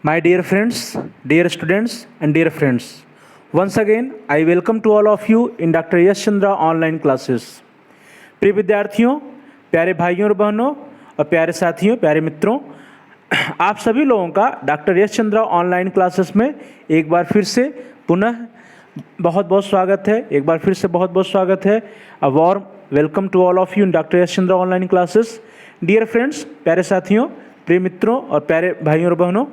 My dear friends, dear students, and dear friends, once again I welcome to all of you in Dr. Yash Chandra online classes. प्रिय विद्यार्थियों, प्यारे भाइयों और बहनों और प्यारे साथियों, प्यारे मित्रों, आप सभी लोगों का doctor Yash Chandra online classes में एक बार फिर से पुनः बहुत बहुत स्वागत है। एक बार फिर से बहुत बहुत स्वागत है। A warm welcome to all of you in doctor Yash Chandra online classes. Dear friends, प्यारे साथियों, प्रिय मित्रों और प्यारे भाइयों और बहनों,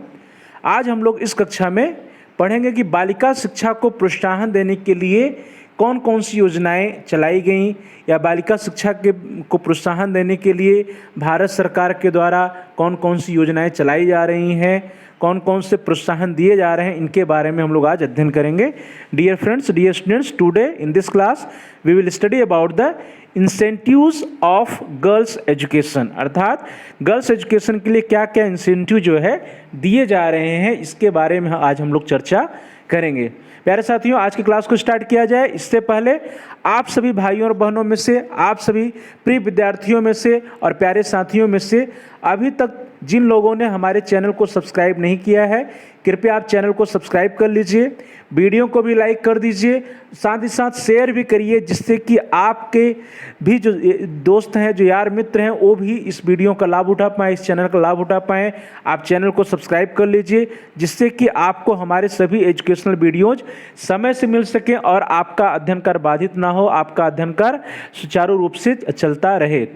आज हम लोग इस कक्षा में पढ़ेंगे कि बालिका शिक्षा को प्रोत्साहन देने के लिए कौन कौन सी योजनाएं चलाई गई या बालिका शिक्षा को प्रोत्साहन देने के लिए भारत सरकार के द्वारा कौन कौन सी योजनाएं चलाई जा रही हैं, कौन कौन से प्रोत्साहन दिए जा रहे हैं, इनके बारे में हम लोग आज अध्ययन करेंगे। Dear friends, dear students, today in this class we will study about the incentives of girls education, अर्थात गर्ल्स एजुकेशन के लिए क्या क्या इंसेंटिव जो है दिए जा रहे हैं, इसके बारे में आज हम लोग चर्चा करेंगे। प्यारे साथियों, आज की क्लास को स्टार्ट किया जाए इससे पहले आप सभी भाइयों और बहनों में से, आप सभी प्रिय विद्यार्थियों में से और प्यारे साथियों में से अभी तक जिन लोगों ने हमारे चैनल को सब्सक्राइब नहीं किया है, कृपया आप चैनल को सब्सक्राइब कर लीजिए, वीडियो को भी लाइक कर दीजिए, साथ ही साथ शेयर भी करिए, जिससे कि आपके भी जो दोस्त हैं, जो यार मित्र हैं, वो भी इस वीडियो का लाभ उठा पाएँ, इस चैनल का लाभ उठा पाएँ। आप चैनल को सब्सक्राइब कर लीजिए, जिससे कि आपको हमारे सभी एजुकेशनल वीडियोज समय से मिल सकें और आपका अध्ययन कार्य बाधित ना हो, आपका अध्ययन कार्य सुचारू रूप से चलता रहे।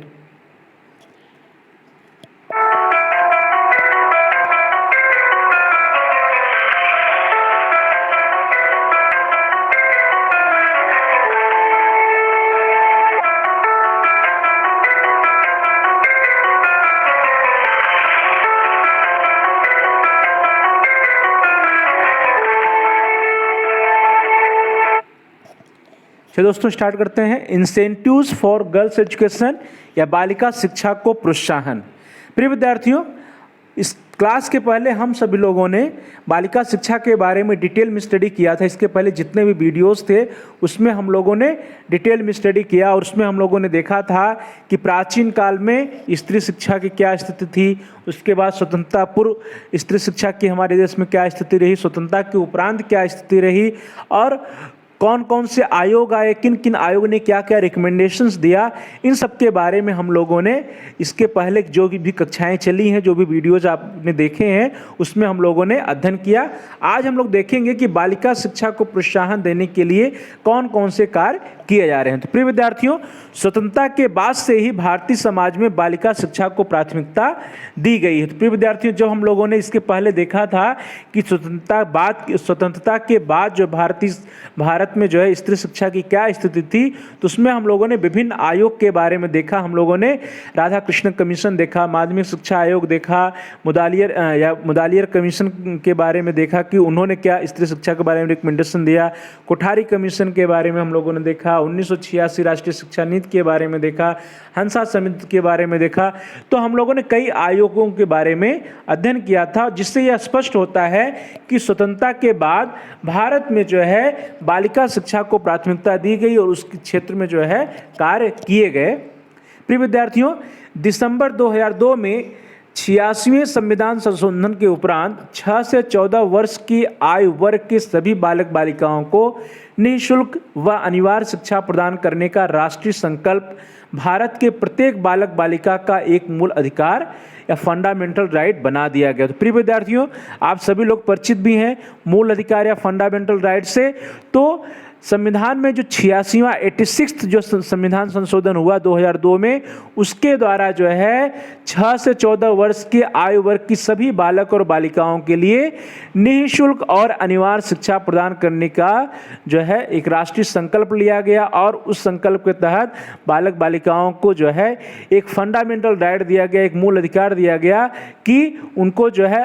चलिए दोस्तों, स्टार्ट करते हैं। इंसेंटिव्स फॉर गर्ल्स एजुकेशन या बालिका शिक्षा को प्रोत्साहन। प्रिय विद्यार्थियों, इस क्लास के पहले हम सभी लोगों ने बालिका शिक्षा के बारे में डिटेल में स्टडी किया था। इसके पहले जितने भी वीडियोस थे उसमें हम लोगों ने डिटेल में स्टडी किया और उसमें हम लोगों ने देखा था कि प्राचीन काल में स्त्री शिक्षा की क्या स्थिति थी, उसके बाद स्वतंत्रता पूर्व स्त्री शिक्षा की हमारे देश में क्या स्थिति रही, स्वतंत्रता के उपरांत क्या स्थिति रही और कौन कौन से आयोग आए, किन किन आयोग ने क्या क्या रिकमेंडेशंस दिया, इन सब के बारे में हम लोगों ने इसके पहले जो भी कक्षाएं चली हैं, जो भी वीडियोज आपने देखे हैं, उसमें हम लोगों ने अध्ययन किया। आज हम लोग देखेंगे कि बालिका शिक्षा को प्रोत्साहन देने के लिए कौन कौन से कार्य किए जा रहे हैं। तो प्रिय विद्यार्थियों, स्वतंत्रता के बाद से ही भारतीय समाज में बालिका शिक्षा को प्राथमिकता दी गई है। तो प्रिय विद्यार्थियों, जो हम लोगों ने इसके पहले देखा था कि स्वतंत्रता के बाद जो भारत में जो है स्त्री शिक्षा की क्या स्थिति थी, तो उसमें हम लोगों ने विभिन्न आयोग के बारे में देखा। हम लोगों ने राधा कृष्ण कमीशन देखा, माध्यमिक शिक्षा आयोग देखा, मुदालियर कमीशन के बारे में देखा कि उन्होंने क्या स्त्री शिक्षा के बारे में रिकमेंडेशन दिया, कोठारी कमीशन के बारे में हम लोगों ने देखा, 1986 राष्ट्रीय शिक्षा नीति के बारे में देखा, हंसा समिति के बारे में देखा। तो हम लोगों ने कई आयोगों के बारे में अध्ययन किया था, जिससे यह स्पष्ट होता है कि स्वतंत्रता के बाद भारत में जो है बालिका शिक्षा को प्राथमिकता दी गई और उसके क्षेत्र में जो है कार्य किए गए। प्रिय विद्यार्थियों, दिसंबर 2002 में 86वें संविधान संशोधन के उपरांत 6 से 14 वर्ष की आयु वर्ग के सभी बालक बालिकाओं को निःशुल्क व अनिवार्य शिक्षा प्रदान करने का राष्ट्रीय संकल्प भारत के प्रत्येक बालक बालिका का एक मूल अधिकार या फंडामेंटल राइट बना दिया गया। तो प्रिय विद्यार्थियों, आप सभी लोग परिचित भी हैं मूल अधिकार या फंडामेंटल राइट से। तो संविधान में जो 86वां 86th जो संविधान संशोधन हुआ 2002 में, उसके द्वारा जो है 6 से 14 वर्ष के आयु वर्ग की सभी बालक और बालिकाओं के लिए निःशुल्क और अनिवार्य शिक्षा प्रदान करने का जो है एक राष्ट्रीय संकल्प लिया गया और उस संकल्प के तहत बालक बालिकाओं को जो है एक फंडामेंटल राइट दिया गया, एक मूल अधिकार दिया गया कि उनको जो है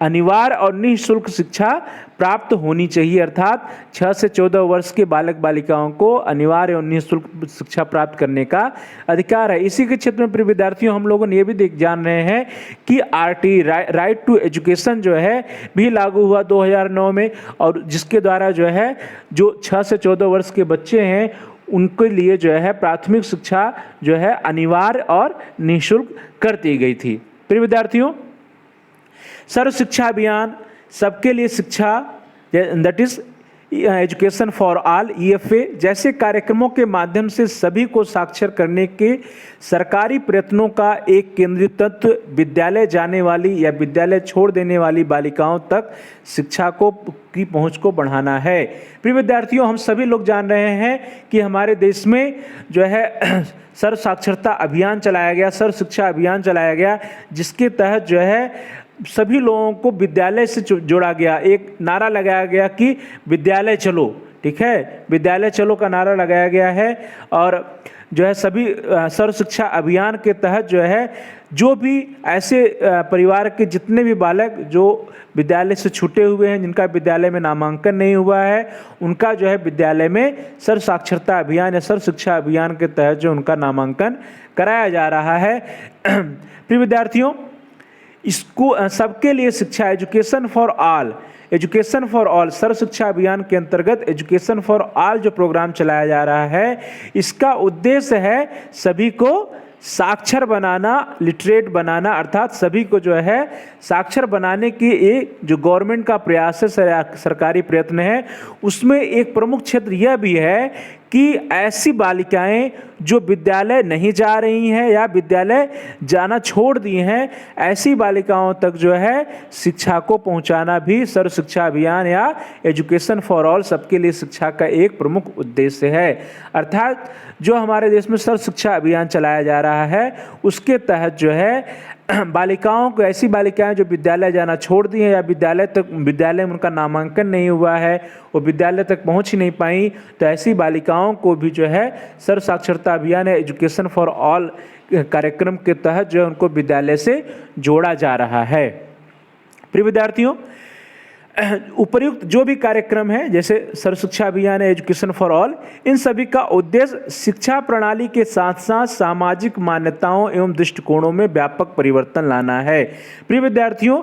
अनिवार्य और निःशुल्क शिक्षा प्राप्त होनी चाहिए, अर्थात 6 से 14 वर्ष के बालक बालिकाओं को अनिवार्य और निःशुल्क शिक्षा प्राप्त करने का अधिकार है। इसी के क्षेत्र में प्रिय विद्यार्थियों, हम लोगों ने ये भी जान रहे हैं कि आरटी राइट टू एजुकेशन जो है भी लागू हुआ 2009 में, और जिसके द्वारा जो है जो 6 से 14 वर्ष के बच्चे हैं उनके लिए जो है प्राथमिक शिक्षा जो है अनिवार्य और निःशुल्क कर दी गई थी। प्रिय विद्यार्थियों, सर्व शिक्षा अभियान सबके लिए शिक्षा, that is education for all EFA जैसे कार्यक्रमों के माध्यम से सभी को साक्षर करने के सरकारी प्रयत्नों का एक केंद्रीय तत्व विद्यालय जाने वाली या विद्यालय छोड़ देने वाली बालिकाओं तक शिक्षा की पहुंच को बढ़ाना है। प्रिय विद्यार्थियों, हम सभी लोग जान रहे हैं कि हमारे देश में जो है सर्व साक्षरता अभियान चलाया गया, सर्व शिक्षा अभियान चलाया गया, जिसके तहत जो है सभी लोगों को विद्यालय से जोड़ा गया। एक नारा लगाया गया कि विद्यालय चलो, ठीक है, विद्यालय चलो का नारा लगाया गया है। और जो है सभी सर्व शिक्षा अभियान के तहत जो है जो भी ऐसे परिवार के जितने भी बालक जो विद्यालय से छूटे हुए हैं, जिनका विद्यालय में नामांकन नहीं हुआ है, उनका जो है विद्यालय में सर्व साक्षरता अभियान या सर्व शिक्षा अभियान के तहत जो उनका नामांकन कराया जा रहा है। प्रिय विद्यार्थियों, इसको सबके लिए शिक्षा, एजुकेशन फॉर ऑल सर्व शिक्षा अभियान के अंतर्गत एजुकेशन फॉर ऑल जो प्रोग्राम चलाया जा रहा है, इसका उद्देश्य है सभी को साक्षर बनाना, लिटरेट बनाना, अर्थात सभी को जो है साक्षर बनाने की एक जो गवर्नमेंट का प्रयास है, सरकारी प्रयत्न है, उसमें एक प्रमुख क्षेत्र यह भी है कि ऐसी बालिकाएं जो विद्यालय नहीं जा रही हैं या विद्यालय जाना छोड़ दी हैं, ऐसी बालिकाओं तक जो है शिक्षा को पहुंचाना भी सर्व शिक्षा अभियान या एजुकेशन फॉर ऑल सबके लिए शिक्षा का एक प्रमुख उद्देश्य है। अर्थात जो हमारे देश में सर्व शिक्षा अभियान चलाया जा रहा है, उसके तहत जो है बालिकाओं को, ऐसी बालिकाएं जो विद्यालय जाना छोड़ दी हैं या विद्यालय में उनका नामांकन नहीं हुआ है, वो विद्यालय तक पहुंच ही नहीं पाई, तो ऐसी बालिकाओं को भी जो है सर्व साक्षरता अभियान या एजुकेशन फॉर ऑल कार्यक्रम के तहत जो है उनको विद्यालय से जोड़ा जा रहा है। प्रिय विद्यार्थियों, उपर्युक्त जो भी कार्यक्रम है, जैसे सर्व शिक्षा अभियान है, एजुकेशन फॉर ऑल, इन सभी का उद्देश्य शिक्षा प्रणाली के साथ साथ सामाजिक मान्यताओं एवं दृष्टिकोणों में व्यापक परिवर्तन लाना है। प्रिय विद्यार्थियों,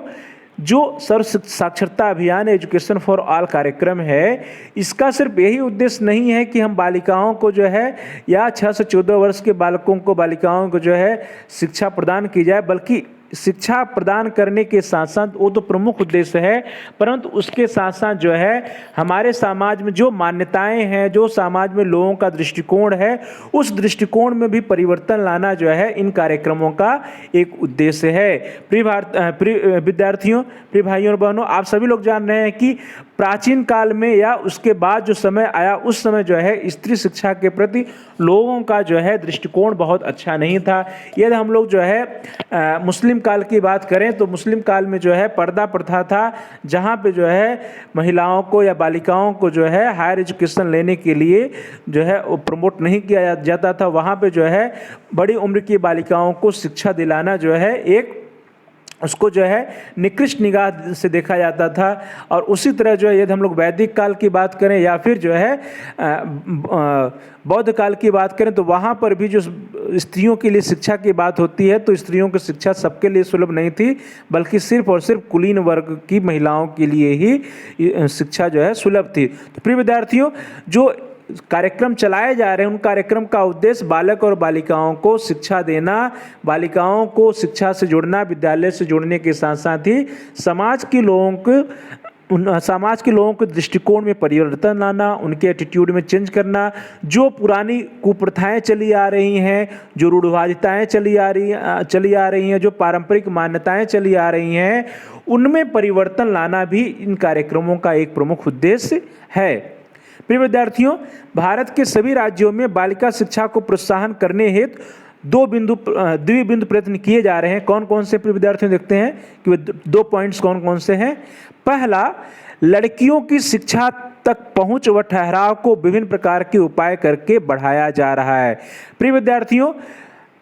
जो सर्व साक्षरता अभियान एजुकेशन फॉर ऑल कार्यक्रम है, इसका सिर्फ यही उद्देश्य नहीं है कि हम बालिकाओं को जो है या 6 से 14 वर्ष के बालिकाओं को जो है शिक्षा प्रदान की जाए, बल्कि शिक्षा प्रदान करने के साथ साथ वो तो प्रमुख उद्देश्य है, परंतु उसके साथ साथ जो है हमारे समाज में जो मान्यताएं हैं, जो समाज में लोगों का दृष्टिकोण है, उस दृष्टिकोण में भी परिवर्तन लाना जो है इन कार्यक्रमों का एक उद्देश्य है। प्रिय विद्यार्थियों, प्रिय भाइयों और बहनों, आप सभी लोग जान रहे हैं कि प्राचीन काल में या उसके बाद जो समय आया, उस समय जो है स्त्री शिक्षा के प्रति लोगों का जो है दृष्टिकोण बहुत अच्छा नहीं था। यदि हम लोग जो है मुस्लिम काल की बात करें तो मुस्लिम काल में जो है पर्दा प्रथा था, जहाँ पे जो है महिलाओं को या बालिकाओं को जो है हायर एजुकेशन लेने के लिए जो है वो प्रमोट नहीं किया जाता था। वहाँ पे जो है बड़ी उम्र की बालिकाओं को शिक्षा दिलाना जो है एक उसको जो है निकृष्ट निगाह से देखा जाता था। और उसी तरह जो है यदि हम लोग वैदिक काल की बात करें या फिर जो है बौद्ध काल की बात करें तो वहाँ पर भी जो स्त्रियों के लिए शिक्षा की बात होती है तो स्त्रियों की शिक्षा सबके लिए सुलभ नहीं थी, बल्कि सिर्फ और सिर्फ कुलीन वर्ग की महिलाओं के लिए ही शिक्षा जो है सुलभ थी। तो प्रिय विद्यार्थियों, जो कार्यक्रम चलाए जा रहे हैं उन कार्यक्रम का उद्देश्य बालक और बालिकाओं को शिक्षा देना, बालिकाओं को शिक्षा से जोड़ना, विद्यालय से जोड़ने के साथ साथ ही समाज के लोगों के दृष्टिकोण में परिवर्तन लाना, उनके एटीट्यूड में चेंज करना, जो पुरानी कुप्रथाएं चली आ रही हैं, जो रूढ़िवादिताएं चली आ रही हैं, जो पारंपरिक मान्यताएं चली आ रही हैं, उनमें परिवर्तन लाना भी इन कार्यक्रमों का एक प्रमुख उद्देश्य है। प्रिय विद्यार्थियों, भारत के सभी राज्यों में बालिका शिक्षा को प्रोत्साहन करने हेतु द्विबिंदु प्रयत्न किए जा रहे हैं। कौन कौन से प्रिय विद्यार्थियों देखते हैं कि वे 2 पॉइंट्स कौन कौन से हैं। पहला, लड़कियों की शिक्षा तक पहुंच व ठहराव को विभिन्न प्रकार के उपाय करके बढ़ाया जा रहा है। प्रिय विद्यार्थियों,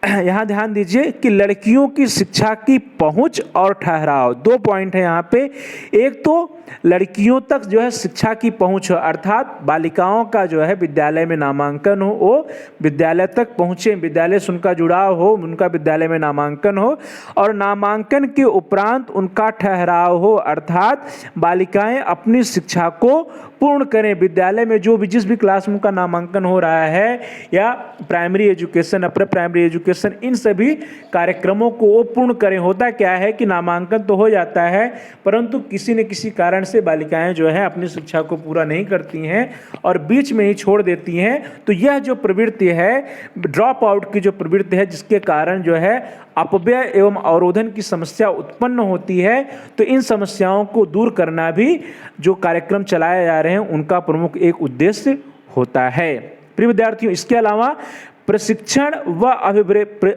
यहाँ ध्यान दीजिए कि लड़कियों की शिक्षा की पहुंच और ठहराव 2 पॉइंट है यहाँ पे। एक तो लड़कियों तक जो है शिक्षा की पहुंच हो, अर्थात बालिकाओं का जो है विद्यालय में नामांकन हो, वो विद्यालय तक पहुंचे, विद्यालय से उनका जुड़ाव हो, उनका विद्यालय में नामांकन हो और नामांकन के उपरांत उनका ठहराव हो, अर्थात बालिकाएं अपनी शिक्षा को पूर्ण करें। विद्यालय में जो भी जिस भी क्लास में उनका नामांकन हो रहा है या primary education, upper primary education, इन सभी कार्यक्रमों को वो पूर्ण करें। होता क्या है कि नामांकन तो हो जाता है परंतु किसी न किसी कारण से बालिकाएं जो है अपनी शिक्षा को पूरा नहीं करती हैं और बीच में ही छोड़ देती हैं। तो यह जो प्रवृत्ति है, ड्रॉप आउट की जो प्रवृत्ति है, जिसके कारण जो है अपव्यय एवं अवरोधन की समस्या उत्पन्न होती है, तो इन समस्याओं को दूर करना भी जो कार्यक्रम चलाए जा रहे हैं उनका प्रमुख एक उद्देश्य होता है। प्रिय विद्यार्थियों, इसके अलावा प्रशिक्षण व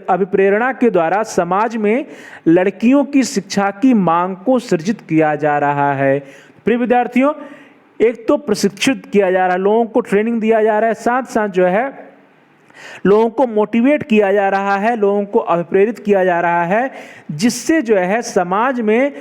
अभिप्रेरणा के द्वारा समाज में लड़कियों की शिक्षा की मांग को सृजित किया जा रहा है। प्रिय विद्यार्थियों, एक तो प्रशिक्षित किया जा रहा है, लोगों को ट्रेनिंग दिया जा रहा है, साथ साथ जो है लोगों को मोटिवेट किया जा रहा है, लोगों को अभिप्रेरित किया जा रहा है, जिससे जो है समाज में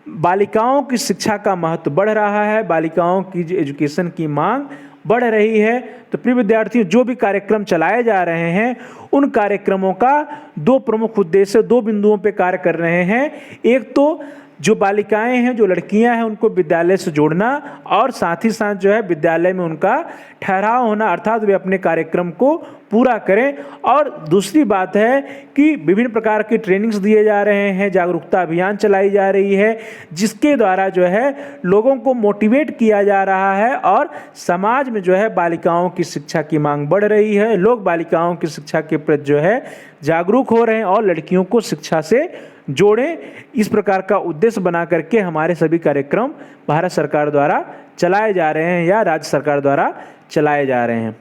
बालिकाओं की शिक्षा का महत्व बढ़ रहा है, बालिकाओं की जो एजुकेशन की मांग बढ़ रही है। तो प्रिय विद्यार्थियों, जो भी कार्यक्रम चलाए जा रहे हैं उन कार्यक्रमों का दो प्रमुख उद्देश्य, दो बिंदुओं पे कार्य कर रहे हैं। एक तो जो बालिकाएं हैं, जो लड़कियां हैं, उनको विद्यालय से जोड़ना और साथ ही साथ जो है विद्यालय में उनका ठहराव होना, अर्थात वे अपने कार्यक्रम को पूरा करें। और दूसरी बात है कि विभिन्न प्रकार की ट्रेनिंग्स दिए जा रहे हैं, जागरूकता अभियान चलाई जा रही है, जिसके द्वारा जो है लोगों को मोटिवेट किया जा रहा है और समाज में जो है बालिकाओं की शिक्षा की मांग बढ़ रही है। लोग बालिकाओं की शिक्षा के प्रति जो है जागरूक हो रहे हैं और लड़कियों को शिक्षा से जोड़ें। इस प्रकार का उद्देश्य बना करके हमारे सभी कार्यक्रम भारत सरकार द्वारा चलाए जा रहे हैं या राज्य सरकार द्वारा चलाए जा रहे हैं।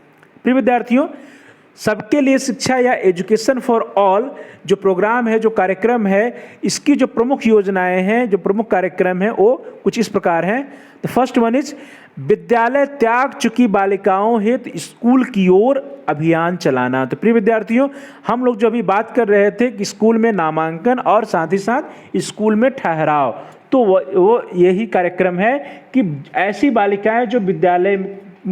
प्रिय विद्यार्थियों, सबके लिए शिक्षा या एजुकेशन फॉर ऑल जो प्रोग्राम है, जो कार्यक्रम है, इसकी जो प्रमुख योजनाएं हैं, जो प्रमुख कार्यक्रम है, वो कुछ इस प्रकार हैं। द फर्स्ट वन इज विद्यालय त्याग चुकी बालिकाओं हेतु स्कूल की ओर अभियान चलाना। तो प्रिय विद्यार्थियों, हम लोग जो अभी बात कर रहे थे कि स्कूल में नामांकन और साथ ही साथ स्कूल में ठहराव, तो वो यही कार्यक्रम है कि ऐसी बालिकाएं जो विद्यालय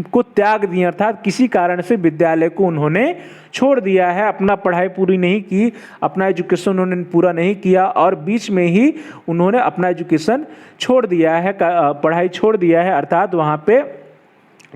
को त्याग दिए, अर्थात किसी कारण से विद्यालय को उन्होंने छोड़ दिया है, अपना पढ़ाई पूरी नहीं की, अपना एजुकेशन उन्होंने पूरा नहीं किया और बीच में ही उन्होंने अपना एजुकेशन छोड़ दिया है, पढ़ाई छोड़ दिया है, अर्थात वहाँ पे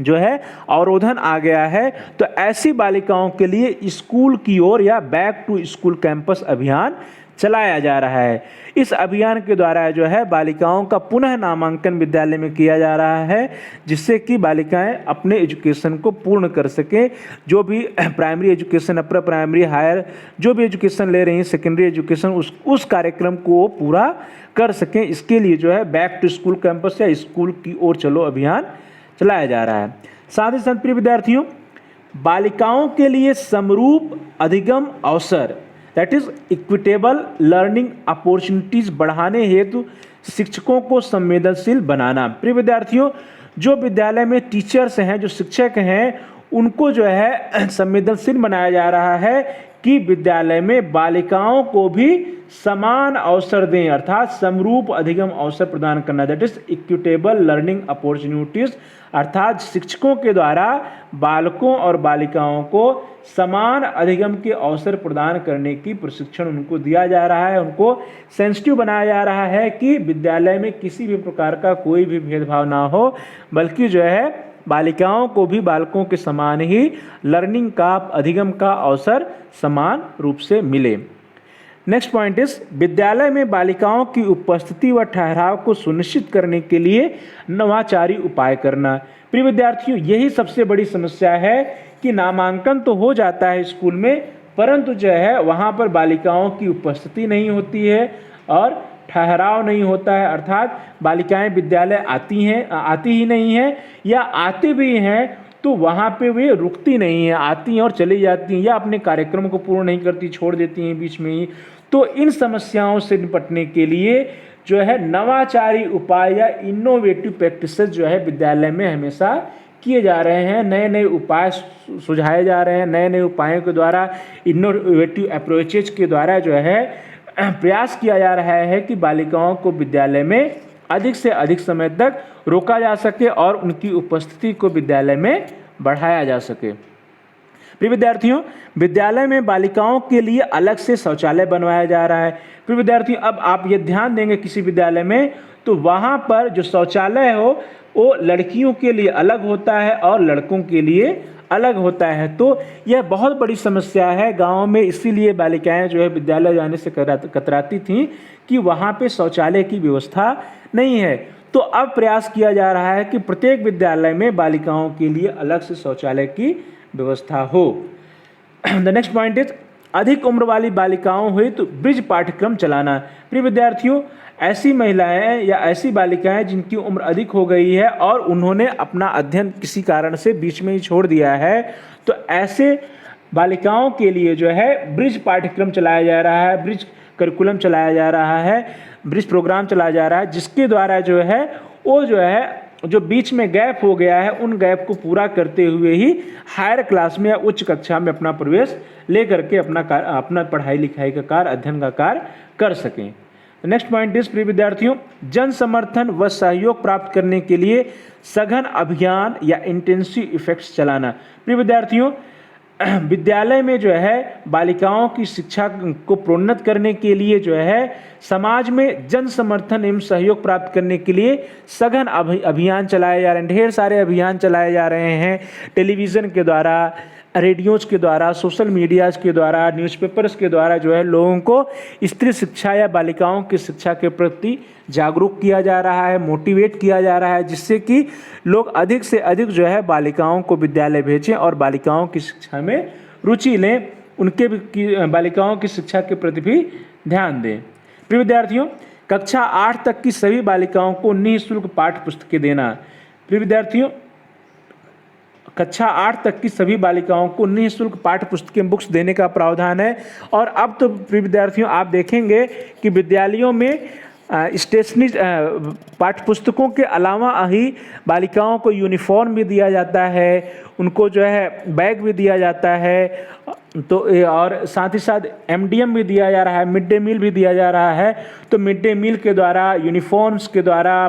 जो है अवरोधन आ गया है। तो ऐसी बालिकाओं के लिए स्कूल की ओर या बैक टू स्कूल कैंपस अभियान चलाया जा रहा है। इस अभियान के द्वारा जो है बालिकाओं का पुनः नामांकन विद्यालय में किया जा रहा है, जिससे कि बालिकाएं अपने एजुकेशन को पूर्ण कर सकें। जो भी primary education, upper primary, higher जो भी एजुकेशन ले रही हैं, सेकेंडरी एजुकेशन, उस कार्यक्रम को वो पूरा कर सकें। इसके लिए जो है बैक टू स्कूल कैंपस या स्कूल की ओर चलो अभियान चलाया जा रहा है। साथ ही साथ प्रिय विद्यार्थियों, बालिकाओं के लिए समरूप अधिगम अवसर, that is equitable learning opportunities बढ़ाने हेतु शिक्षकों को संवेदनशील बनाना। प्रिय विद्यार्थियों, जो विद्यालय में टीचर्स हैं, जो शिक्षक हैं, उनको जो है संवेदनशील बनाया जा रहा है कि विद्यालय में बालिकाओं को भी समान अवसर दें, अर्थात समरूप अधिगम अवसर प्रदान करना, that is equitable learning opportunities, अर्थात शिक्षकों के द्वारा बालकों और बालिकाओं को समान अधिगम के अवसर प्रदान करने की प्रशिक्षण उनको दिया जा रहा है। उनको सेंसिटिव बनाया जा रहा है कि विद्यालय में किसी भी प्रकार का कोई भी भेदभाव ना हो, बल्कि जो है बालिकाओं को भी बालकों के समान ही लर्निंग का, अधिगम का अवसर समान रूप से मिले। नेक्स्ट पॉइंट इज विद्यालय में बालिकाओं की उपस्थिति व ठहराव को सुनिश्चित करने के लिए नवाचारी उपाय करना। प्रिय विद्यार्थियों, यही सबसे बड़ी समस्या है कि नामांकन तो हो जाता है स्कूल में, परंतु जो है वहाँ पर बालिकाओं की उपस्थिति नहीं होती है और ठहराव नहीं होता है, अर्थात बालिकाएं विद्यालय आती ही नहीं हैं, या आती भी हैं तो वहाँ पे वे रुकती नहीं हैं, आती हैं और चली जाती हैं, या अपने कार्यक्रम को पूर्ण नहीं करती, छोड़ देती हैं बीच में ही। तो इन समस्याओं से निपटने के लिए जो है नवाचारी उपाय या इनोवेटिव प्रैक्टिसेस जो है विद्यालय में हमेशा किए जा रहे हैं। नए नए उपाय सुझाए जा रहे हैं, नए नए उपायों के द्वारा, इनोवेटिव अप्रोचेज के द्वारा जो है प्रयास किया जा रहा है कि बालिकाओं को विद्यालय में अधिक से अधिक समय तक रोका जा सके और उनकी उपस्थिति को विद्यालय में बढ़ाया जा सके। प्रिय विद्यार्थियों, विद्यालय में बालिकाओं के लिए अलग से शौचालय बनवाया जा रहा है। प्रिय विद्यार्थियों, अब आप ये ध्यान देंगे किसी विद्यालय में तो वहाँ पर जो शौचालय हो वो लड़कियों के लिए अलग होता है और लड़कों के लिए अलग होता है। तो यह बहुत बड़ी समस्या है गाँव में, इसीलिए बालिकाएं जो है विद्यालय जाने से कतराती थीं कि वहाँ पे शौचालय की व्यवस्था नहीं है। तो अब प्रयास किया जा रहा है कि प्रत्येक विद्यालय में बालिकाओं के लिए अलग से शौचालय की व्यवस्था हो। द नेक्स्ट पॉइंट इज अधिक उम्र वाली बालिकाओं हुई तो ब्रिज पाठ्यक्रम चलाना। प्रिय विद्यार्थियों, ऐसी महिलाएं या ऐसी बालिकाएं जिनकी उम्र अधिक हो गई है और उन्होंने अपना अध्ययन किसी कारण से बीच में ही छोड़ दिया है, तो ऐसे बालिकाओं के लिए जो है ब्रिज पाठ्यक्रम चलाया जा रहा है, ब्रिज करिकुलम चलाया जा रहा है, ब्रिज प्रोग्राम चलाया जा रहा है, जिसके द्वारा जो है वो जो है जो बीच में गैप हो गया है उन गैप को पूरा करते हुए ही हायर क्लास में या उच्च कक्षा में अपना प्रवेश लेकर के अपना पढ़ाई लिखाई का कार्य, अध्ययन का कार्य कर सकें। नेक्स्ट पॉइंट इज प्रिय विद्यार्थियों, जन समर्थन व सहयोग प्राप्त करने के लिए सघन अभियान या इंटेंसिव इफेक्ट्स चलाना। प्रिय विद्यार्थियों, विद्यालय में जो है बालिकाओं की शिक्षा को प्रोन्नत करने के लिए जो है समाज में जन समर्थन एवं सहयोग प्राप्त करने के लिए सघन अभियान चलाए जा रहे हैं। ढेर सारे अभियान चलाए जा रहे हैं, टेलीविज़न के द्वारा, रेडियोज़ के द्वारा, सोशल मीडियाज़ के द्वारा, न्यूज़पेपर्स के द्वारा जो है लोगों को स्त्री शिक्षा या बालिकाओं की शिक्षा के प्रति जागरूक किया जा रहा है, मोटिवेट किया जा रहा है, जिससे कि लोग अधिक से अधिक जो है बालिकाओं को विद्यालय भेजें और बालिकाओं की शिक्षा में रुचि लें, उनके भी बालिकाओं की शिक्षा के प्रति भी ध्यान दें। प्रिय विद्यार्थियों, कक्षा 8 तक की सभी बालिकाओं को निःशुल्क पाठ्य पुस्तकें देना। प्रिय विद्यार्थियों, कक्षा 8 तक की सभी बालिकाओं को निःशुल्क पाठ्य पुस्तकें बुक्स देने का प्रावधान है। और अब तो प्रिय विद्यार्थियों आप देखेंगे कि विद्यालयों में स्टेशनरी पाठ्य पुस्तकों के अलावा ही बालिकाओं को यूनिफॉर्म भी दिया जाता है, उनको जो है बैग भी दिया जाता है, तो और साथ ही साथ एमडीएम भी दिया जा रहा है, मिड डे मील भी दिया जा रहा है। तो मिड डे मील के द्वारा, यूनिफॉर्म्स के द्वारा,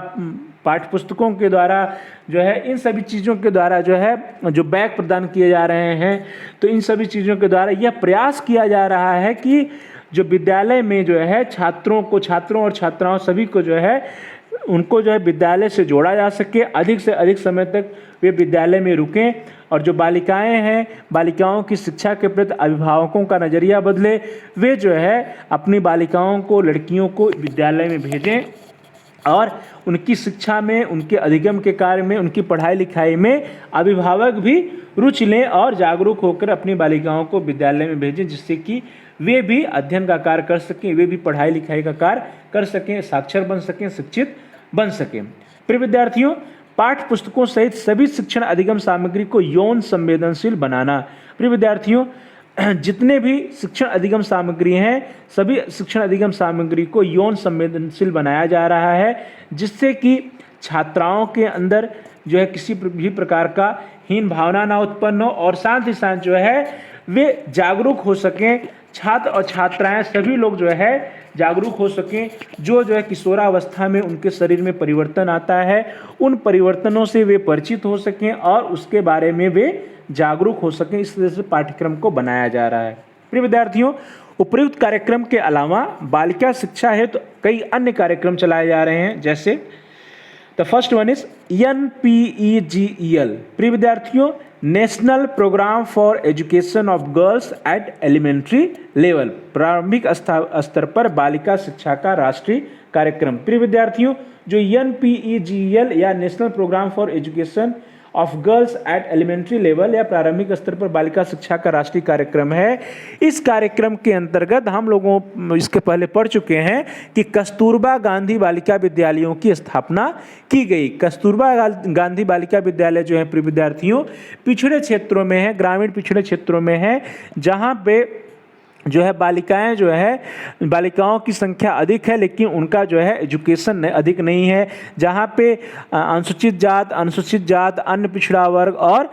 पाठ्य पुस्तकों के द्वारा जो है, इन सभी चीज़ों के द्वारा जो है जो बैग प्रदान किए जा रहे हैं, तो इन सभी चीज़ों के द्वारा यह प्रयास किया जा रहा है कि जो विद्यालय में जो है छात्रों और छात्राओं सभी को जो है उनको जो है विद्यालय से जोड़ा जा सके, अधिक से अधिक समय तक वे विद्यालय में रुकें। और जो बालिकाएं हैं, बालिकाओं की शिक्षा के प्रति अभिभावकों का नज़रिया बदले, वे जो है अपनी बालिकाओं को, लड़कियों को विद्यालय में भेजें और उनकी शिक्षा में, उनके अधिगम के कार्य में, उनकी पढ़ाई लिखाई में अभिभावक भी रुचि लें और जागरूक होकर अपनी बालिकाओं को विद्यालय में भेजें, जिससे कि वे भी अध्ययन का कार्य कर सकें, वे भी पढ़ाई लिखाई का कार्य कर सकें, साक्षर बन सकें, शिक्षित बन सकें। प्रिय विद्यार्थियों, पाठ्य पुस्तकों सहित सभी शिक्षण अधिगम सामग्री को यौन संवेदनशील बनाना। प्रिय विद्यार्थियों, जितने भी शिक्षण अधिगम सामग्री हैं, सभी शिक्षण अधिगम सामग्री को यौन संवेदनशील बनाया जा रहा है, जिससे कि छात्राओं के अंदर जो है किसी भी प्रकार का हीन भावना ना उत्पन्न हो और साथ ही साथ जो है वे जागरूक हो सकें, छात्र और छात्राएं सभी लोग जो है जागरूक हो सकें। जो है किशोरावस्था में उनके शरीर में परिवर्तन आता है, उन परिवर्तनों से वे परिचित हो सकें और उसके बारे में वे जागरूक हो सकें, इस तरह से पाठ्यक्रम को बनाया जा रहा है। प्रिय विद्यार्थियों, उपर्युक्त कार्यक्रम के अलावा बालिका शिक्षा हेतु कई अन्य कार्यक्रम चलाए जा रहे हैं, जैसे the first one is NPEGEL। प्रिय विद्यार्थियों, national programme for education of girls at elementary level, प्रारंभिक स्तर पर बालिका शिक्षा का राष्ट्रीय कार्यक्रम। प्रिय विद्यार्थियों, जो NPEGEL या national programme for education of girls at elementary level या प्रारंभिक स्तर पर बालिका शिक्षा का राष्ट्रीय कार्यक्रम है, इस कार्यक्रम के अंतर्गत हम लोगों इसके पहले पढ़ चुके हैं कि कस्तूरबा गांधी बालिका विद्यालयों की स्थापना की गई। कस्तूरबा गांधी बालिका विद्यालय जो है प्रिय विद्यार्थियों पिछड़े क्षेत्रों में है, ग्रामीण पिछड़े क्षेत्रों में है, जहाँ पे जो है बालिकाएं जो है, बालिकाओं की संख्या अधिक है लेकिन उनका जो है एजुकेशन अधिक नहीं है, जहाँ पे अनुसूचित जात, अन्य पिछड़ा वर्ग और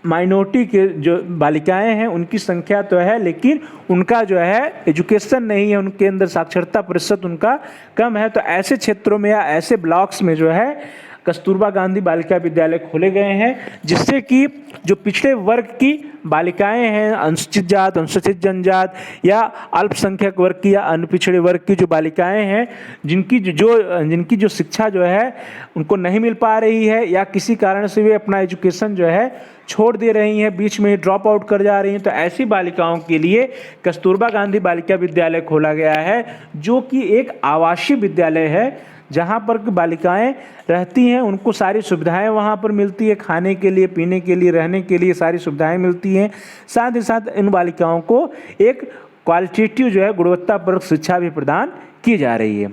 माइनॉरिटी के जो बालिकाएं हैं उनकी संख्या तो है, लेकिन उनका जो है एजुकेशन नहीं है, उनके अंदर साक्षरता प्रतिशत उनका कम है। तो ऐसे क्षेत्रों में या ऐसे ब्लॉक्स में जो है कस्तूरबा गांधी बालिका विद्यालय खोले गए हैं, जिससे कि जो पिछड़े वर्ग की बालिकाएं हैं, अनुसूचित जात, अनुसूचित जनजात या अल्पसंख्यक वर्ग की या अन्य पिछड़े वर्ग की जो बालिकाएं हैं, जिनकी जो शिक्षा जो है उनको नहीं मिल पा रही है या किसी कारण से वे अपना एजुकेशन जो है छोड़ दे रही हैं, बीच में ड्रॉप आउट कर जा रही हैं, तो ऐसी बालिकाओं के लिए कस्तूरबा गांधी बालिका विद्यालय खोला गया है, जो कि एक आवासीय विद्यालय है जहाँ पर बालिकाएं रहती हैं। उनको सारी सुविधाएं वहाँ पर मिलती है, खाने के लिए, पीने के लिए, रहने के लिए सारी सुविधाएं मिलती हैं। साथ ही साथ इन बालिकाओं को एक क्वालिटेटिव जो है गुणवत्तापूर्वक शिक्षा भी प्रदान की जा रही है।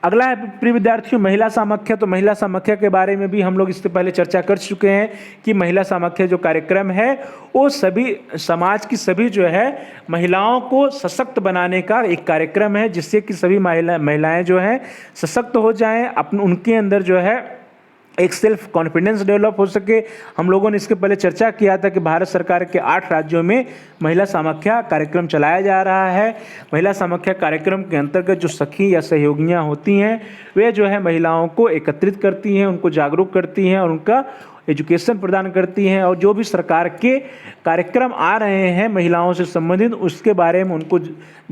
अगला है प्रिय विद्यार्थियों महिला सामख्य। तो महिला सामख्य के बारे में भी हम लोग इससे पहले चर्चा कर चुके हैं कि महिला सामख्य जो कार्यक्रम है वो सभी समाज की सभी जो है महिलाओं को सशक्त बनाने का एक कार्यक्रम है, जिससे कि सभी महिलाएं जो हैं सशक्त हो जाएं, उनके अंदर जो है एक सेल्फ कॉन्फिडेंस डेवलप हो सके। हम लोगों ने इसके पहले चर्चा किया था कि भारत सरकार के 8 राज्यों में महिला सामख्या कार्यक्रम चलाया जा रहा है। महिला सामख्या कार्यक्रम के अंतर्गत जो सखी या सहयोगियां होती हैं वे जो है महिलाओं को एकत्रित करती हैं, उनको जागरूक करती हैं और उनका एजुकेशन प्रदान करती हैं, और जो भी सरकार के कार्यक्रम आ रहे हैं महिलाओं से संबंधित उसके बारे में उनको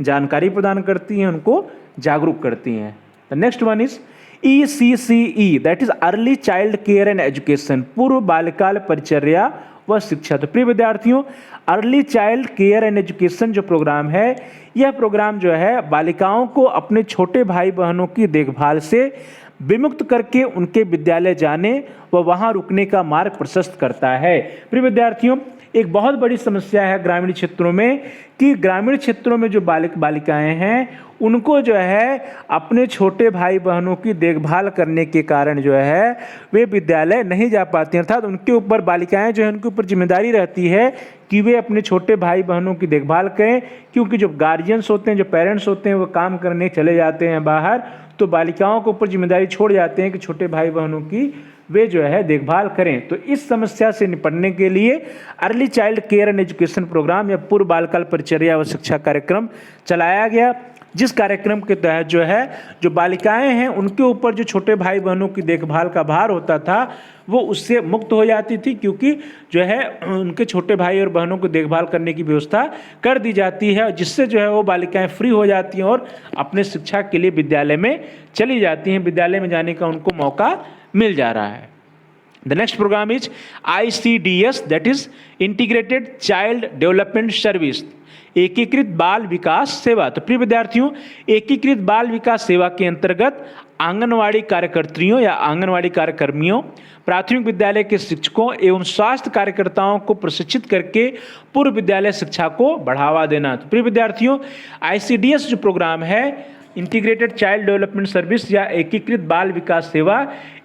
जानकारी प्रदान करती हैं, उनको जागरूक करती हैं। The next one is ECCE, that is early child care and education, पूर्व बालिकाल परिचर्या व शिक्षा। तो प्रिय विद्यार्थियों early child care and education जो प्रोग्राम है, यह प्रोग्राम जो है बालिकाओं को अपने छोटे भाई बहनों की देखभाल से विमुक्त करके उनके विद्यालय जाने व वहां रुकने का मार्ग प्रशस्त करता है। प्रिय विद्यार्थियों एक बहुत बड़ी समस्या है ग्रामीण क्षेत्रों में कि ग्रामीण क्षेत्रों में जो बालिकाएं हैं उनको जो है अपने छोटे भाई बहनों की देखभाल करने के कारण जो है वे विद्यालय नहीं जा पाती हैं, अर्थात उनके ऊपर बालिकाएं जो है उनके ऊपर जिम्मेदारी रहती है कि वे अपने छोटे भाई बहनों की देखभाल करें, क्योंकि जो गार्जियंस होते हैं, जो पेरेंट्स होते हैं वो काम करने चले जाते हैं बाहर, तो बालिकाओं के ऊपर जिम्मेदारी छोड़ जाते हैं कि छोटे भाई बहनों की वे जो है देखभाल करें। तो इस समस्या से निपटने के लिए early child care and education programme या पूर्व बालिकाल परिचर्या व शिक्षा कार्यक्रम चलाया गया, जिस कार्यक्रम के तहत जो है जो बालिकाएं हैं उनके ऊपर जो छोटे भाई बहनों की देखभाल का भार होता था वो उससे मुक्त हो जाती थी, क्योंकि जो है उनके छोटे भाई और बहनों को देखभाल करने की व्यवस्था कर दी जाती है, जिससे जो है वो बालिकाएं फ्री हो जाती हैं और अपने शिक्षा के लिए विद्यालय में चली जाती हैं, विद्यालय में जाने का उनको मौका मिल जा रहा है। The next programme is ICDS, that is integrated child development service, एकीकृत बाल विकास सेवा। तो प्रिय विद्यार्थियों एकीकृत बाल विकास सेवा के अंतर्गत आंगनवाड़ी कार्यकर्त्रियों या आंगनवाड़ी कार्यकर्मियों, प्राथमिक विद्यालय के शिक्षकों एवं स्वास्थ्य कार्यकर्ताओं को प्रशिक्षित करके पूर्व विद्यालय शिक्षा को बढ़ावा देना। तो प्रिय विद्यार्थियों ICDS जो प्रोग्राम है इंटीग्रेटेड चाइल्ड डेवलपमेंट सर्विस या एकीकृत बाल विकास सेवा,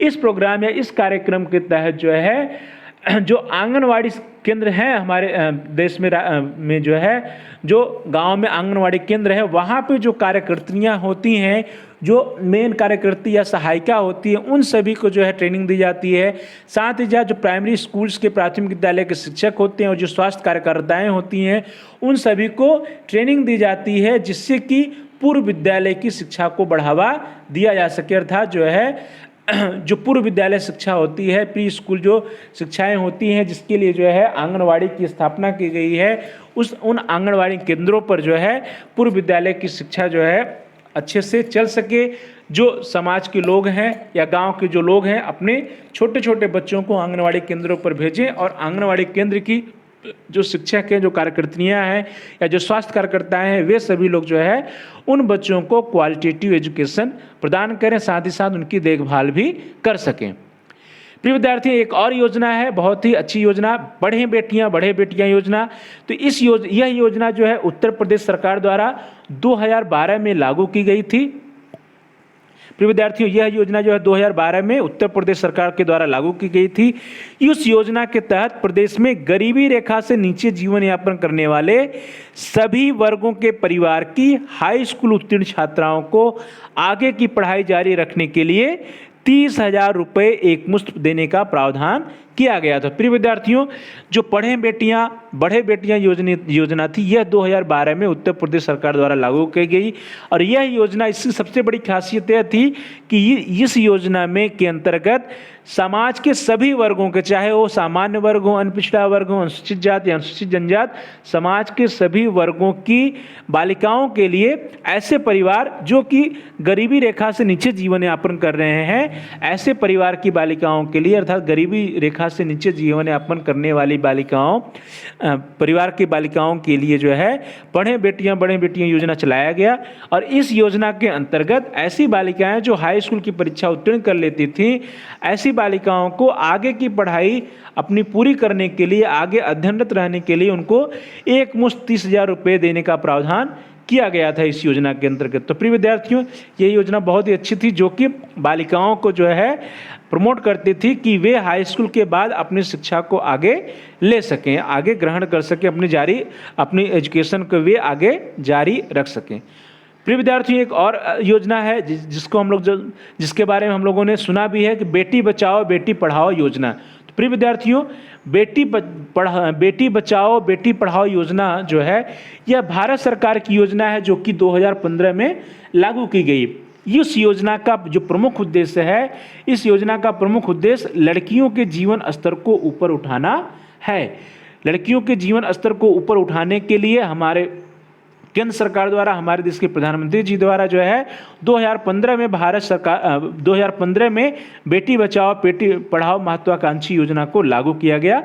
इस प्रोग्राम या इस कार्यक्रम के तहत जो है जो आंगनवाड़ी केंद्र हैं हमारे देश में जो है जो गांव में आंगनवाड़ी केंद्र है वहाँ पे जो कार्यकर्त्रियाँ होती हैं, जो मेन कार्यकर्ती या सहायिका होती है, उन सभी को जो है ट्रेनिंग दी जाती है। साथ ही जो प्राइमरी स्कूल्स के प्राथमिक विद्यालय के शिक्षक होते हैं और जो स्वास्थ्य कार्यकर्ताएँ होती हैं उन सभी को ट्रेनिंग दी जाती है, जिससे कि पूर्व विद्यालय की शिक्षा को बढ़ावा दिया जा सके। अर्थात जो है जो पूर्व विद्यालय शिक्षा होती है, प्री स्कूल जो शिक्षाएं होती हैं, जिसके लिए जो है आंगनवाड़ी की स्थापना की गई है, उन आंगनवाड़ी केंद्रों पर जो है पूर्व विद्यालय की शिक्षा जो है अच्छे से चल सके। जो समाज के लोग हैं या गांव के जो लोग हैं अपने छोटे छोटे बच्चों को आंगनवाड़ी केंद्रों पर भेजें और आंगनवाड़ी केंद्र की जो शिक्षक हैं, जो कार्यकर्तियाँ हैं या जो स्वास्थ्य कार्यकर्ताएं हैं, वे सभी लोग जो है उन बच्चों को क्वालिटेटिव एजुकेशन प्रदान करें, साथ ही साथ उनकी देखभाल भी कर सकें। प्रिय विद्यार्थी एक और योजना है, बहुत ही अच्छी योजना, बढ़े बेटियां योजना। तो यह योजना जो है उत्तर प्रदेश सरकार द्वारा 2012 में लागू की गई थी। प्रिय विद्यार्थियों यह योजना जो है 2012 में उत्तर प्रदेश सरकार के द्वारा लागू की गई थी। इस योजना के तहत प्रदेश में गरीबी रेखा से नीचे जीवन यापन करने वाले सभी वर्गों के परिवार की हाई स्कूल उत्तीर्ण छात्राओं को आगे की पढ़ाई जारी रखने के लिए 30,000 रुपये एक मुश्त देने का प्रावधान किया गया था। प्रिय विद्यार्थियों, जो पढ़े बेटियां योजना थी, यह 2012 में उत्तर प्रदेश सरकार द्वारा लागू की गई। और यह योजना, इसकी सबसे बड़ी खासियत यह थी कि इस योजना में के अंतर्गत समाज के सभी वर्गों के, चाहे वो सामान्य वर्ग हो, अनपिछड़ा वर्ग हो, अनुसूचित जाति या अनुसूचित जनजाति, समाज के सभी वर्गों की बालिकाओं के लिए, ऐसे परिवार जो कि गरीबी रेखा से नीचे जीवन यापन कर रहे हैं, ऐसे परिवार की बालिकाओं के लिए, अर्थात गरीबी रेखा से नीचे जीवन यापन करने वाली परिवार की बालिकाओं के लिए जो है पढ़े बेटियां योजना चलाया गया। और इस योजना के अंतर्गत ऐसी बालिकाएं जो हाई स्कूल की परीक्षा उत्तीर्ण कर लेती थीं, ऐसी बालिकाओं को आगे की पढ़ाई अपनी पूरी करने के लिए, आगे अध्ययनरत रहने के लिए उनको एक मुश्त 30,000 रुपये देने का प्रावधान किया गया था इस योजना के अंतर्गत। तो प्रिय विद्यार्थियों, ये योजना बहुत ही अच्छी थी, जो कि बालिकाओं को जो है प्रमोट करती थी कि वे हाई स्कूल के बाद अपनी शिक्षा को आगे ले सकें, आगे ग्रहण कर सकें, अपनी एजुकेशन को वे आगे जारी रख सकें। प्रिय विद्यार्थियों, एक और योजना है जिसके बारे में हम लोगों ने सुना भी है कि बेटी बचाओ बेटी पढ़ाओ योजना। तो प्रिय विद्यार्थियों, बेटी बचाओ बेटी पढ़ाओ योजना जो है, यह भारत सरकार की योजना है, जो कि 2015 में लागू की गई। इस योजना का जो प्रमुख उद्देश्य है, इस योजना का प्रमुख उद्देश्य लड़कियों के जीवन स्तर को ऊपर उठाना है। लड़कियों के जीवन स्तर को ऊपर उठाने के लिए हमारे केंद्र सरकार द्वारा, हमारे देश के प्रधानमंत्री जी द्वारा जो है 2015 में बेटी बचाओ बेटी पढ़ाओ महत्वाकांक्षी योजना को लागू किया गया।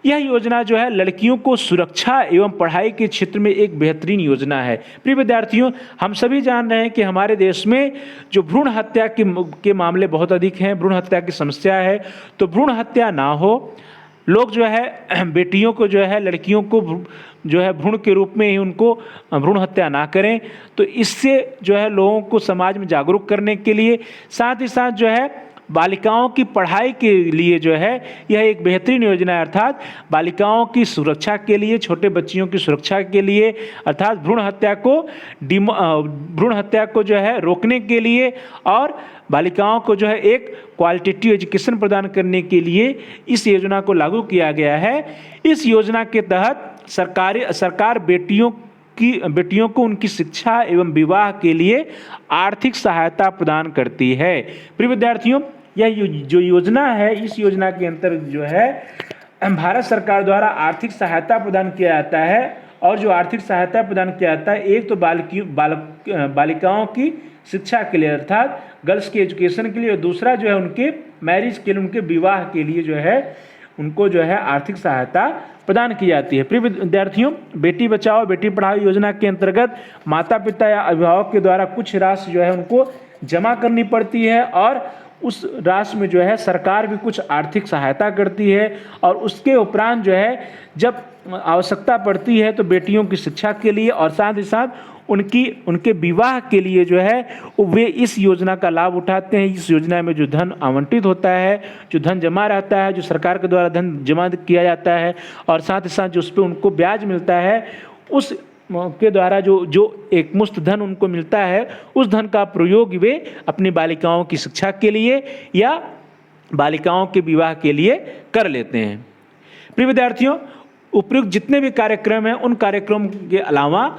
यह योजना जो है लड़कियों को सुरक्षा एवं पढ़ाई के क्षेत्र में एक बेहतरीन योजना है। प्रिय विद्यार्थियों, हम सभी जान रहे हैं कि हमारे देश में जो भ्रूण हत्या के मामले बहुत अधिक हैं, भ्रूण हत्या की समस्या है। तो भ्रूण हत्या ना हो, लोग जो है बेटियों को जो है, लड़कियों को जो है भ्रूण के रूप में ही उनको भ्रूण हत्या ना करें। तो इससे जो है लोगों को समाज में जागरूक करने के लिए, साथ ही साथ जो है बालिकाओं की पढ़ाई के लिए जो है यह एक बेहतरीन योजना है। अर्थात बालिकाओं की सुरक्षा के लिए, छोटे बच्चियों की सुरक्षा के लिए, अर्थात भ्रूण हत्या को जो है रोकने के लिए और बालिकाओं को जो है एक क्वालिटेटिव एजुकेशन प्रदान करने के लिए इस योजना को लागू किया गया है। इस योजना के तहत सरकार बेटियों को उनकी शिक्षा एवं विवाह के लिए आर्थिक सहायता प्रदान करती है। प्रिय विद्यार्थियों, यह जो योजना है, इस योजना के अंतर्गत जो है भारत सरकार द्वारा आर्थिक सहायता प्रदान किया जाता है। और जो आर्थिक सहायता प्रदान किया जाता है, एक तो बालिकाओं की शिक्षा के लिए, अर्थात गर्ल्स की एजुकेशन के लिए, और दूसरा जो है उनके मैरिज के लिए, उनके विवाह के लिए जो है उनको जो है आर्थिक सहायता प्रदान की जाती है। प्रिय विद्यार्थियों, बेटी बचाओ बेटी पढ़ाओ योजना के अंतर्गत माता पिता या अभिभावक के द्वारा कुछ राशि जो है उनको जमा करनी पड़ती है, और उस राशि में जो है सरकार भी कुछ आर्थिक सहायता करती है। और उसके उपरांत जो है जब आवश्यकता पड़ती है तो बेटियों की शिक्षा के लिए और साथ ही साथ उनके विवाह के लिए जो है वे इस योजना का लाभ उठाते हैं। इस योजना में जो धन आवंटित होता है, जो धन जमा रहता है, जो सरकार के द्वारा धन जमा किया जाता है, और साथ ही साथ जो उस पर उनको ब्याज मिलता है, उस के द्वारा जो एक मुश्त धन उनको मिलता है, उस धन का प्रयोग वे अपनी बालिकाओं की शिक्षा के लिए या बालिकाओं के विवाह के लिए कर लेते हैं। प्रिय विद्यार्थियों, उपयुक्त जितने भी कार्यक्रम हैं, उन कार्यक्रम के अलावा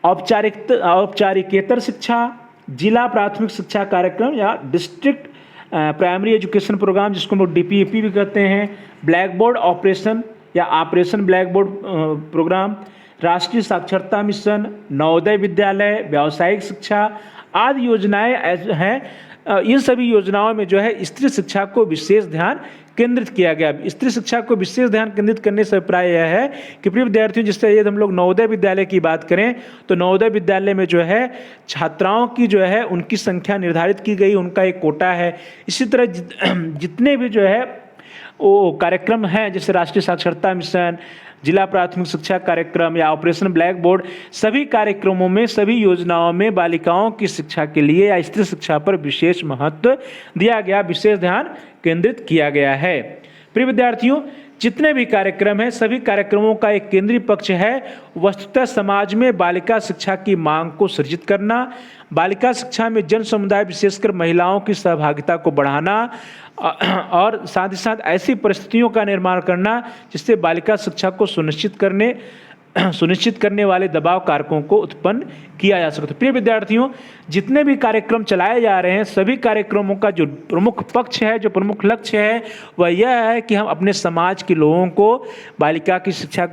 औपचारिकेतर शिक्षा, जिला प्राथमिक शिक्षा कार्यक्रम या डिस्ट्रिक्ट प्राइमरी एजुकेशन प्रोग्राम, जिसको हम लोग DPEP भी कहते हैं, ब्लैक बोर्ड ऑपरेशन या ऑपरेशन ब्लैक बोर्ड प्रोग्राम, राष्ट्रीय साक्षरता मिशन, नवोदय विद्यालय, व्यावसायिक शिक्षा आदि योजनाएं हैं। इन सभी योजनाओं में जो है स्त्री शिक्षा को विशेष ध्यान केंद्रित किया गया। स्त्री शिक्षा को विशेष ध्यान केंद्रित करने से अभिप्राय यह है कि प्रिय विद्यार्थियों, जिससे यदि हम लोग नवोदय विद्यालय की बात करें तो नवोदय विद्यालय में जो है छात्राओं की जो है उनकी संख्या निर्धारित की गई, उनका एक कोटा है। इसी तरह जितने भी जो है वो कार्यक्रम हैं, जैसे राष्ट्रीय साक्षरता मिशन, जिला प्राथमिक शिक्षा कार्यक्रम या ऑपरेशन ब्लैक बोर्ड, सभी कार्यक्रमों में, सभी योजनाओं में बालिकाओं की शिक्षा के लिए या स्त्री शिक्षा पर विशेष महत्व दिया गया, विशेष ध्यान केंद्रित किया गया है। प्रिय विद्यार्थियों, जितने भी कार्यक्रम हैं सभी कार्यक्रमों का एक केंद्रीय पक्ष है वस्तुतः समाज में बालिका शिक्षा की मांग को सृजित करना, बालिका शिक्षा में जन समुदाय विशेषकर महिलाओं की सहभागिता को बढ़ाना और साथ ही साथ ऐसी परिस्थितियों का निर्माण करना जिससे बालिका शिक्षा को सुनिश्चित करने वाले दबाव कारकों को उत्पन्न किया जा सकता है। प्रिय विद्यार्थियों, जितने भी कार्यक्रम चलाए जा रहे हैं सभी कार्यक्रमों का जो प्रमुख पक्ष है, जो प्रमुख लक्ष्य है वह यह है कि हम अपने समाज के लोगों को बालिकाओं की शिक्षा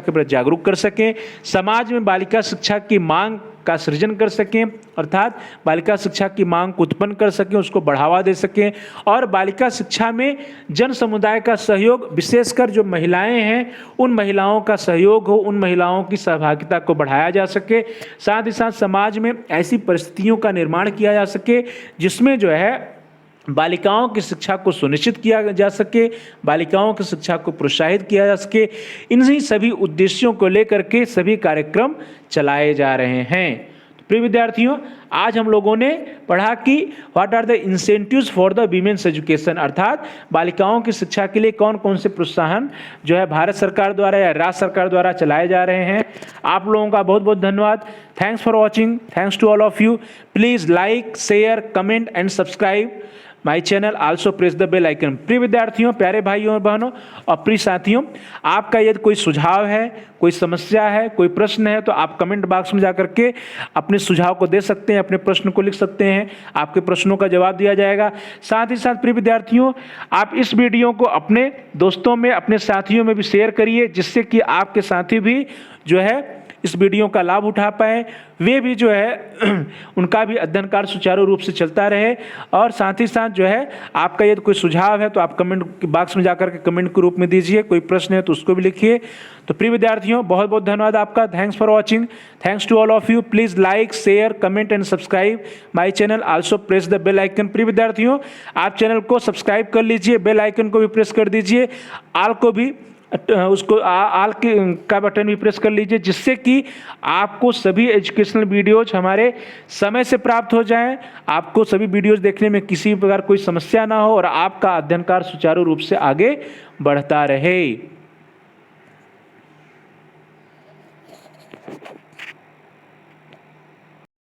के प्रति जागरूक कर सकें, समाज में बालिका शिक्षा की मांग का सृजन कर सकें, अर्थात बालिका शिक्षा की मांग को उत्पन्न कर सकें, उसको बढ़ावा दे सकें और बालिका शिक्षा में जन समुदाय का सहयोग, विशेषकर जो महिलाएं हैं उन महिलाओं का सहयोग हो, उन महिलाओं की सहभागिता को बढ़ाया जा सके। साथ ही साथ समाज में ऐसी परिस्थितियों का निर्माण किया जा सके जिसमें जो है बालिकाओं की शिक्षा को सुनिश्चित किया जा सके, बालिकाओं की शिक्षा को प्रोत्साहित किया जा सके। इन्हीं सभी उद्देश्यों को लेकर के सभी कार्यक्रम चलाए जा रहे हैं। प्रिय विद्यार्थियों, आज हम लोगों ने पढ़ा कि what are the incentives for the women's education, अर्थात बालिकाओं की शिक्षा के लिए कौन कौन से प्रोत्साहन जो है भारत सरकार द्वारा या राज्य सरकार द्वारा चलाए जा रहे हैं। आप लोगों का बहुत बहुत धन्यवाद। Thanks for watching. Thanks to all of you. Please like, share, comment and subscribe my channel, also press the bell icon. प्रिय विद्यार्थियों, प्यारे भाइयों और बहनों और प्रिय साथियों, आपका यदि कोई सुझाव है, कोई समस्या है, कोई प्रश्न है तो आप कमेंट बॉक्स में जाकर के अपने सुझाव को दे सकते हैं, अपने प्रश्न को लिख सकते हैं, आपके प्रश्नों का जवाब दिया जाएगा। साथ ही साथ प्रिय विद्यार्थियों, आप इस वीडियो को अपने दोस्तों में, अपने साथियों में भी शेयर करिए जिससे कि आपके साथी भी जो है इस वीडियो का लाभ उठा पाए, वे भी जो है उनका भी अध्ययन कार्य सुचारू रूप से चलता रहे। और साथ ही साथ जो है आपका यदि कोई सुझाव है तो आप कमेंट बॉक्स में जाकर के कमेंट के रूप में दीजिए, कोई प्रश्न है तो उसको भी लिखिए। तो प्रिय विद्यार्थियों, बहुत बहुत धन्यवाद आपका। Thanks for watching. Thanks to all of you. Please like, share, comment and subscribe my channel, also press the bell icon. प्रिय विद्यार्थियों, आप चैनल को सब्सक्राइब कर लीजिए, बेल आइकन को भी प्रेस कर दीजिए, आल को भी उसको आल का बटन भी प्रेस कर लीजिए जिससे कि आपको सभी एजुकेशनल वीडियोज हमारे समय से प्राप्त हो जाएं, आपको सभी वीडियोज देखने में किसी प्रकार कोई समस्या ना हो और आपका अध्ययन कार्य सुचारू रूप से आगे बढ़ता रहे।